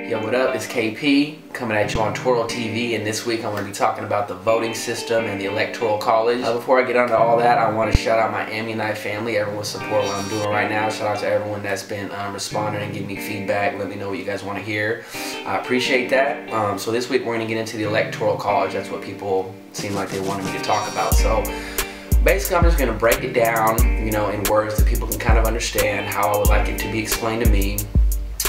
Yo, what up? It's KP coming at you on Twirl TV, and this week I'm going to be talking about the voting system and the Electoral College. Before I get into all that, I want to shout out my SigmondIV family. Everyone support what I'm doing right now. Shout out to everyone that's been responding and giving me feedback. Let me know what you guys want to hear. I appreciate that. So this week we're going to get into the Electoral College. That's what people seem like they wanted me to talk about. So basically, I'm just going to break it down, in words that people can kind of understand, how I would like it to be explained to me.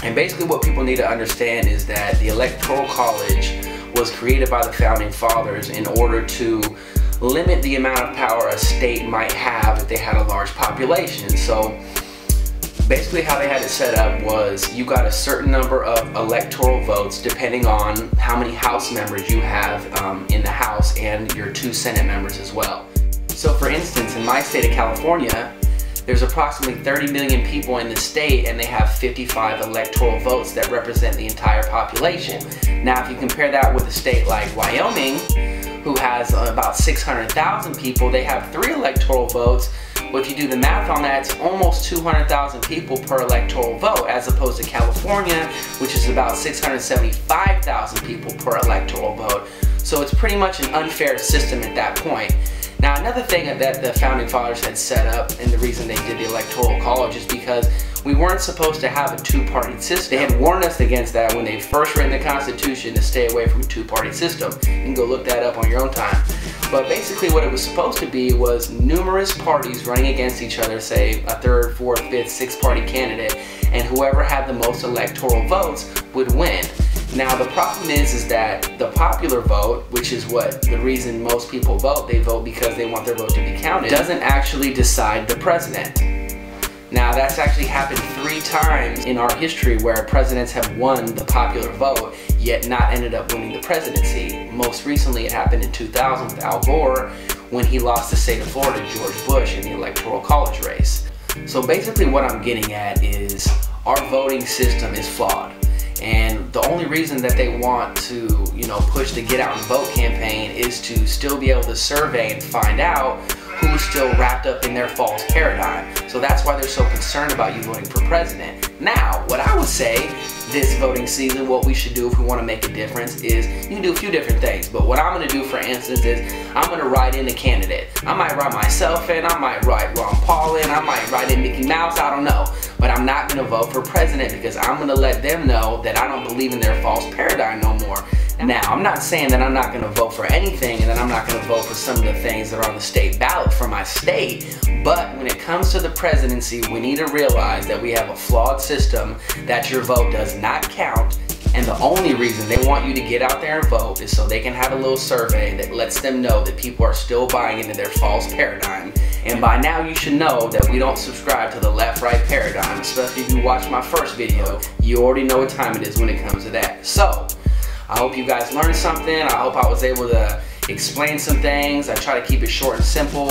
And basically what people need to understand is that the Electoral College was created by the Founding Fathers in order to limit the amount of power a state might have if they had a large population. So basically how they had it set up was you got a certain number of electoral votes depending on how many House members you have in the House and your 2 Senate members as well. So for instance, in my state of California, there's approximately 30 million people in the state, and they have 55 electoral votes that represent the entire population. Now, if you compare that with a state like Wyoming, who has about 600,000 people, they have 3 electoral votes. Well, if you do the math on that, it's almost 200,000 people per electoral vote, as opposed to California, which is about 675,000 people per electoral vote. So it's pretty much an unfair system at that point. Now, another thing that the Founding Fathers had set up, and the reason they did the Electoral College, is because we weren't supposed to have a 2-party system. They had warned us against that when they first written the Constitution, to stay away from a 2-party system. You can go look that up on your own time. But basically what it was supposed to be was numerous parties running against each other, say a 3rd, 4th, 5th, 6th party candidate, and whoever had the most electoral votes would win. Now the problem is that the popular vote, which is what the reason most people vote, they vote because they want their vote to be counted, doesn't actually decide the president. Now that's actually happened 3 times in our history where presidents have won the popular vote yet not ended up winning the presidency. Most recently it happened in 2000 with Al Gore when he lost the state of Florida to George Bush in the Electoral College race. So basically what I'm getting at is our voting system is flawed. And the only reason that they want to, push the Get Out and Vote campaign is to still be able to survey and find out who's still wrapped up in their false paradigm. So that's why they're so concerned about you voting for president. Now, what I would say this voting season, what we should do if we want to make a difference is, you can do a few different things. But what I'm going to do, for instance, is I'm going to write in a candidate. I might write myself in, I might write Ron Paul in, I might write in Mickey Mouse, I don't know. But I'm not going to vote for president because I'm going to let them know that I don't believe in their false paradigm no more. Now, I'm not saying that I'm not going to vote for anything and that I'm not going to vote for some of the things that are on the state ballot for my state. But when it comes to the presidency, we need to realize that we have a flawed system, that your vote does not count. And the only reason they want you to get out there and vote is so they can have a little survey that lets them know that people are still buying into their false paradigm. And by now you should know that we don't subscribe to the left-right paradigm, especially if you watched my first video. You already know what time it is when it comes to that. So, I hope you guys learned something. I hope I was able to explain some things. I try to keep it short and simple.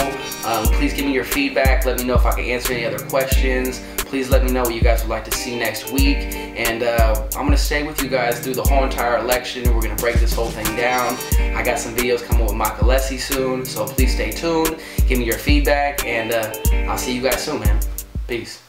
Please give me your feedback. Let me know if I can answer any other questions. Please let me know what you guys would like to see next week. And I'm going to stay with you guys through the whole entire election. We're going to break this whole thing down. I got some videos coming with Michael Lessie soon, so please stay tuned. Give me your feedback, and I'll see you guys soon, man. Peace.